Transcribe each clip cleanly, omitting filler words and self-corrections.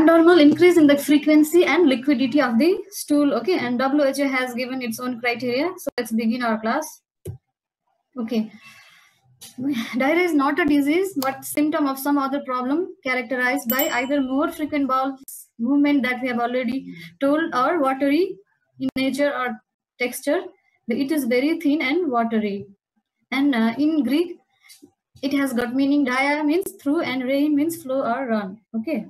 abnormal increase in the frequency and liquidity of the stool. Okay, and WHO has given its own criteria. So let's begin our class. Okay. Diarrhea is not a disease, but symptom of some other problem characterized by either more frequent bowel movement that we have already told, or watery in nature or texture. It is very thin and watery. And in Greek, it has got meaning. Dia means through and rei means flow or run. Okay.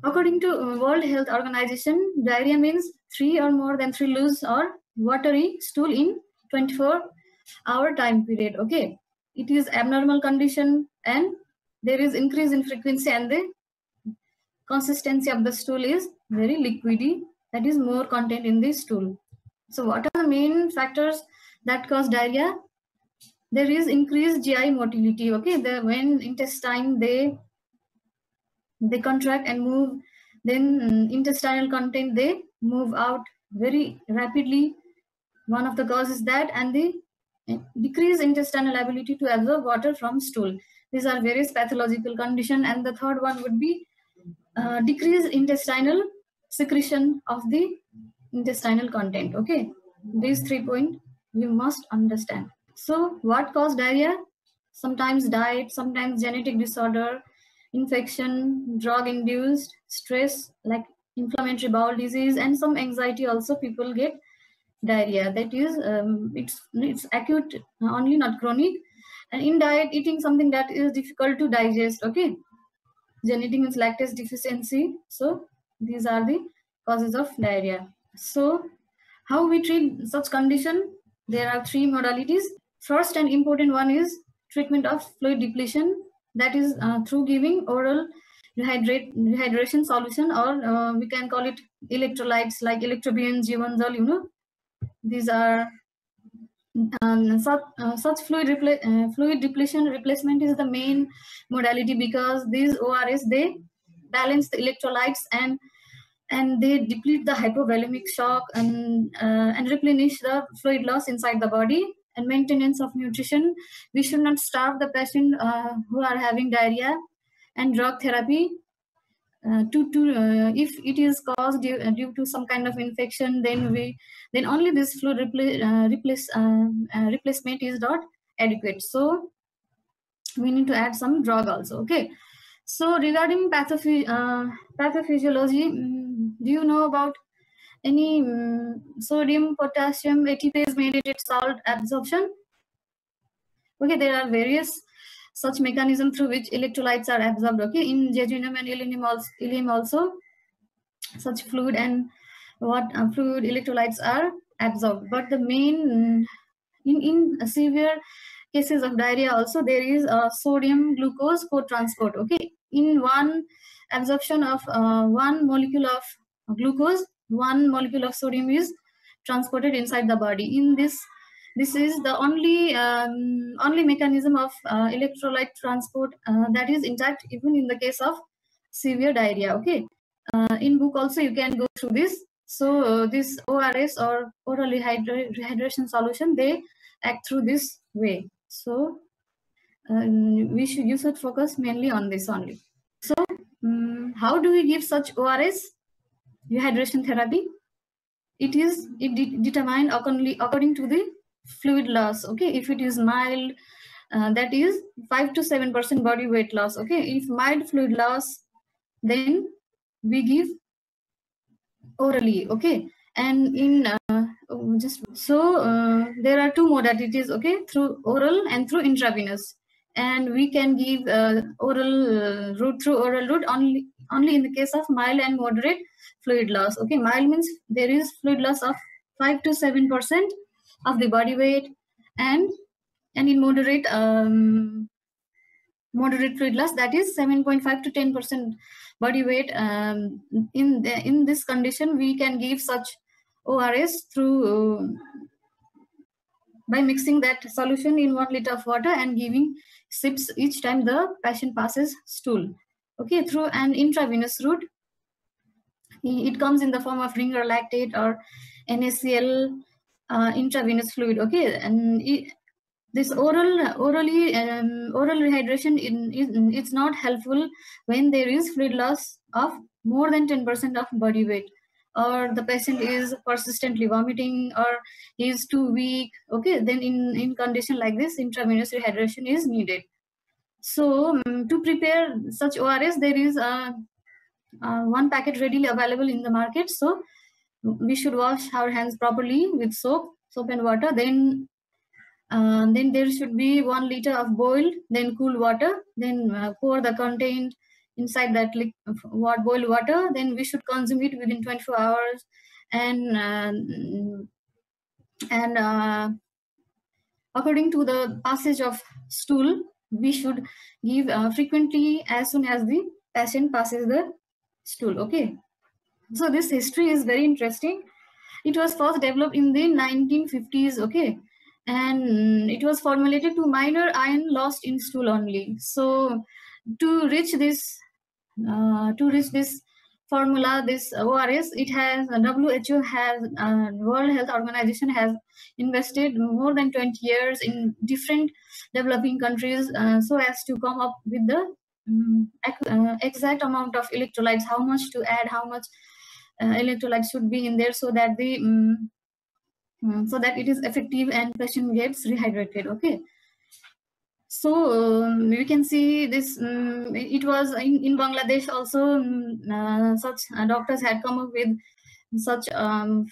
According to World Health Organization, diarrhea means 3 or more than 3 loose or watery stool in 24-hour time period. Okay. It is abnormal condition and there is increase in frequency and the consistency of the stool is very liquidy. That is more content in the stool. So what are the main factors that cause diarrhea? There is increased GI motility. Okay, when intestine they contract and move, then intestinal content they move out very rapidly. One of the causes that, and the decreased intestinal ability to absorb water from stool. These are various pathological conditions. And the third one would be decreased intestinal secretion of the intestinal content. Okay, these 3 points you must understand. So what causes diarrhea? Sometimes diet, sometimes genetic disorder, infection, drug-induced, stress like inflammatory bowel disease, and some anxiety also people get diarrhea. That is, it's acute only, not chronic. And in diet, eating something that is difficult to digest. Okay, genetic means lactase deficiency. So these are the causes of diarrhea. So how we treat such condition? There are 3 modalities. First and important one is treatment of fluid depletion. That is through giving oral rehydration solution, or we can call it electrolytes like Electrobion, Jivanjal, you know. These are such fluid depletion replacement is the main modality, because these ORS they balance the electrolytes and they deplete the hypovolemic shock and replenish the fluid loss inside the body. And maintenance of nutrition, we should not starve the patient who are having diarrhea. And drug therapy, if it is caused due to some kind of infection, then only this fluid replacement is not adequate. So we need to add some drug also. Okay. So regarding pathophysiology, do you know about any sodium, potassium, ATPase mediated salt absorption? Okay, there are various such mechanisms through which electrolytes are absorbed. Okay, in jejunum and ileum also such fluid and fluid electrolytes are absorbed. But the main in severe cases of diarrhea also, there is sodium glucose co-transport. Okay, in one absorption of 1 molecule of glucose, 1 molecule of sodium is transported inside the body. In this is the only mechanism of electrolyte transport that is intact even in the case of severe diarrhea. Okay, in book also you can go through this. So this ORS or oral rehydration solution, they act through this way. So you should focus mainly on this only. So how do we give such ORS rehydration therapy? It determined according to the fluid loss. Okay, if it is mild, that is 5 to 7% body weight loss. Okay, if mild fluid loss, then we give orally. Okay, and in there are 2 modalities. Okay, through oral and through intravenous. And we can give oral route through oral route only in the case of mild and moderate fluid loss. Okay, mild means there is fluid loss of 5 to 7% of the body weight, and in moderate fluid loss, that is 7.5 to 10% body weight. In this condition, we can give such ORS through by mixing that solution in 1 liter of water and giving sips each time the patient passes stool. Okay, through an intravenous route, it comes in the form of ringer lactate or NaCl intravenous fluid. Okay, and this oral rehydration it's not helpful when there is fluid loss of more than 10% of body weight, or the patient is persistently vomiting, or he is too weak, okay, then in condition like this, intravenous rehydration is needed. So to prepare such ORS, there is one packet readily available in the market. So we should wash our hands properly with soap and water. Then there should be 1 liter of boiled, then cool water. Then pour the content inside that boiled water. Then we should consume it within 24 hours. And according to the passage of stool, we should give frequently as soon as the patient passes the stool. Okay. So this history is very interesting. It was first developed in the 1950s, okay, and it was formulated to minor iron lost in stool only. So to reach this formula, this ORS, it has WHO has World Health Organization has invested more than 20 years in different developing countries so as to come up with the exact amount of electrolytes, how much to add, how much electrolytes should be in there, so that so that it is effective and patient gets rehydrated. Okay. So we can see this. It was in Bangladesh also. Such doctors had come up with such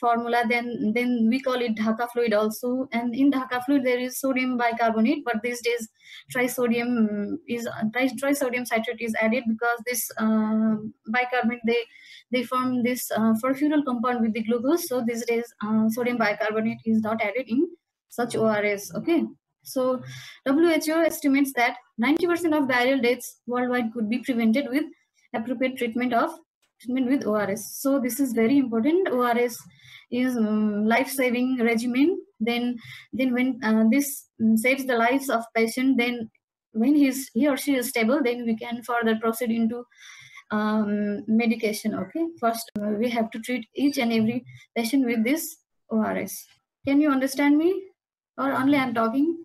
formula. Then we call it Dhaka fluid also. And in Dhaka fluid there is sodium bicarbonate, but these days trisodium citrate is added, because this bicarbonate they form this furfural compound with the glucose. So these days sodium bicarbonate is not added in such ORS. Okay. So WHO estimates that 90% of diarrheal deaths worldwide could be prevented with appropriate treatment with ORS. So this is very important. ORS is life-saving regimen. Then when this saves the lives of patient, then when he or she is stable, then we can further proceed into medication. Okay. First, we have to treat each and every patient with this ORS. Can you understand me, or only I'm talking?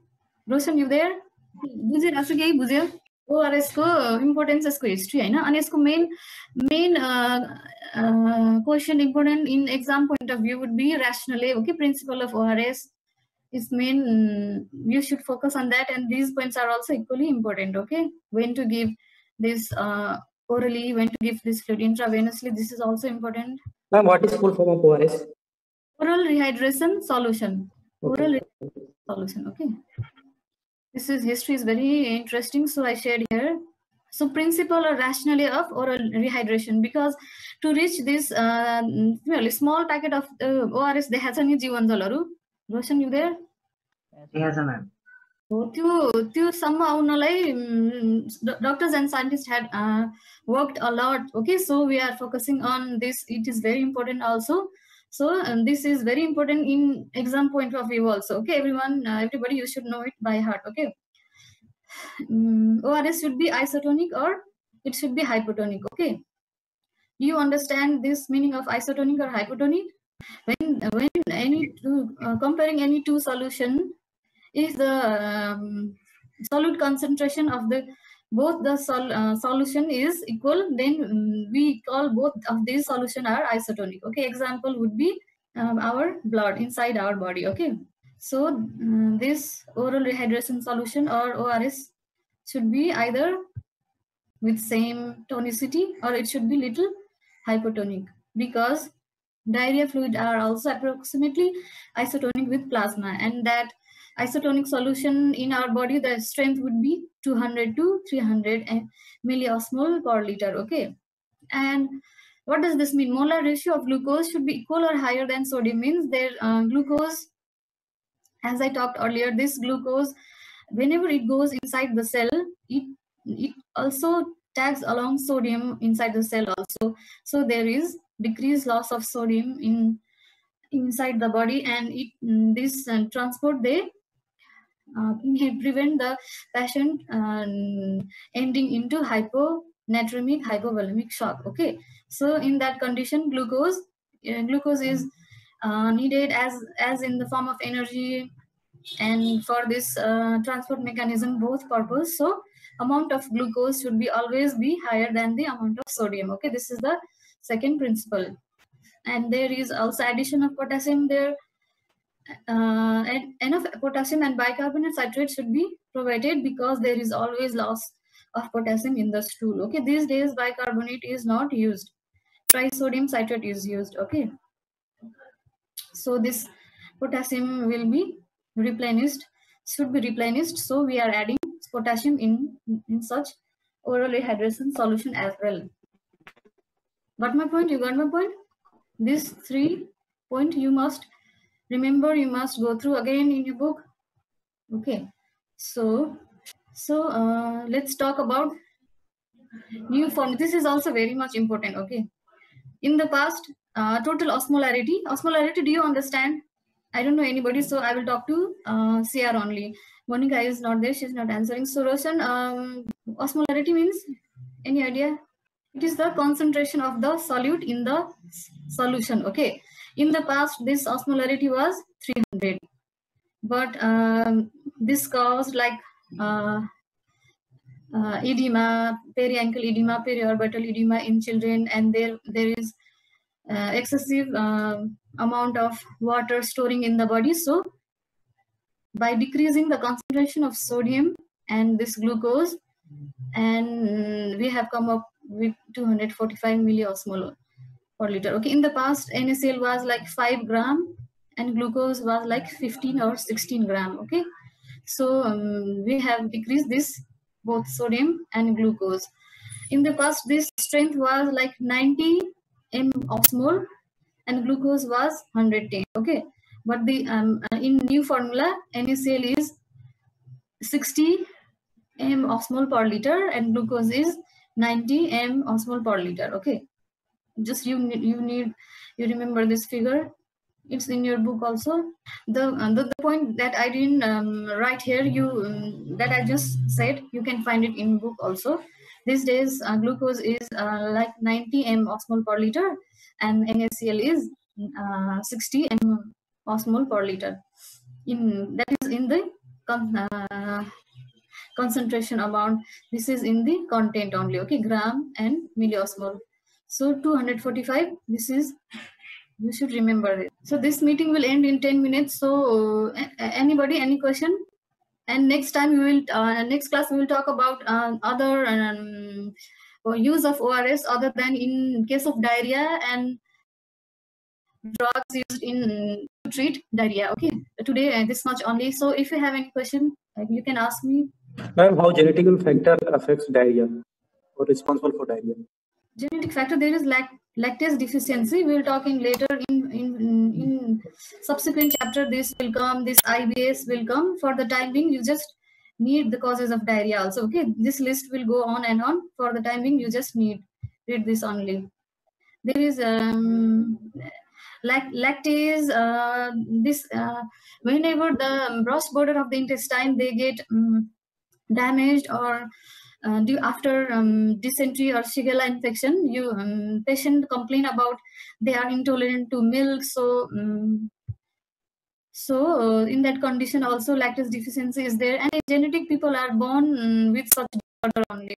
Roshan, you there? बुझिरहेको छु, केही बुझ्यो? ORS को importance, यसको history हैन, अनि यसको main question important in exam point of view would be rationale. Okay, principle of ORS is main. You should focus on that, and these points are also equally important. Okay, when to give this orally, when to give this fluid intravenously, this is also important. Ma'am, what is full form of ORS? Oral rehydration solution. Okay. Oral solution. Okay. This is history is very interesting, so I shared here. So principle or rationale of oral rehydration, because to reach this small packet of ORS, they has any G1 jalaru. Roshan, you there? Yes, ma'am. त्यो सम्म आउनलाई doctors and scientists had worked a lot. Okay, so we are focusing on this. It is very important also. So this is very important in exam point of view also. Okay, everybody, you should know it by heart. Okay. ORS should be isotonic or it should be hypotonic. Okay. Do you understand this meaning of isotonic or hypotonic? When comparing any two solution, if the solute concentration of both the solution is equal, then we call both of these solution are isotonic. Okay, example would be our blood inside our body. Okay, so this oral rehydration solution or ORS should be either with same tonicity or it should be little hypotonic, because diarrhea fluid are also approximately isotonic with plasma, and that isotonic solution in our body, the strength would be 200 to 300 milliosmol per liter. Okay, and what does this mean? Molar ratio of glucose should be equal or higher than sodium, means their glucose, as I talked earlier, this glucose, whenever it goes inside the cell, it also tags along sodium inside the cell also. So there is decreased loss of sodium inside the body, and this transport they prevent the patient ending into hyponatremic hypovolemic shock. Okay, so in that condition, glucose is needed as in the form of energy and for this transport mechanism, both purpose. So amount of glucose should be always be higher than the amount of sodium. Okay, this is the second principle. And there is also addition of potassium there. And enough potassium and bicarbonate citrate should be provided because there is always loss of potassium in the stool. Okay, these days bicarbonate is not used, trisodium citrate is used. Okay, so this potassium will be replenished, should be replenished. So we are adding potassium in such oral rehydration solution as well. Got my point? You got my point? These 3 points you must remember, you must go through again in your book. Okay, so let's talk about new form. This is also very much important. Okay, in the past, total osmolarity. Osmolarity, do you understand? I don't know anybody, so I will talk to CR only. Monica is not there; she's not answering. So Roshan, osmolarity means any idea? It is the concentration of the solute in the solution. Okay. In the past, this osmolarity was 300, but this caused like edema, periankle edema, periorbital edema in children, and there is excessive amount of water storing in the body. So by decreasing the concentration of sodium and this glucose, and we have come up with 245 milliosmol per liter. Okay, in the past NaCl was like 5 gram and glucose was like 15 or 16 gram. Okay, so we have decreased this both sodium and glucose. In the past this strength was like 90 m osmol and glucose was 110. Okay, but the in new formula NaCl is 60 m osmol per liter and glucose is 90 m osmol per liter. Okay, just you remember this figure. It's in your book also. The point that I didn't write here, that I just said, you can find it in book also. These days glucose is like 90 m osmol per liter and NaCl is 60 m osmol per liter. That is in the concentration amount. This is in the content only. Okay, gram and milliosmol. So 245, this is, you should remember it. So this meeting will end in 10 minutes. So anybody, any question? And next time we will, next class we will talk about other use of ORS other than in case of diarrhea and drugs used in to treat diarrhea. Okay, today this much only. So if you have any question, you can ask me. Ma'am, how genetic factor affects diarrhea or responsible for diarrhea? Genetic factor, there is lactase deficiency. We will talk in later in subsequent chapter. This will come, this IBS will come. For the time being, you just need the causes of diarrhea also. Okay, this list will go on and on. For the time being, you just need read this only. There is lactase. This whenever the broad border of the intestine they get damaged or after dysentery or Shigella infection, patient complain about they are intolerant to milk. So in that condition also lactase deficiency is there, and genetic people are born with such disorder only.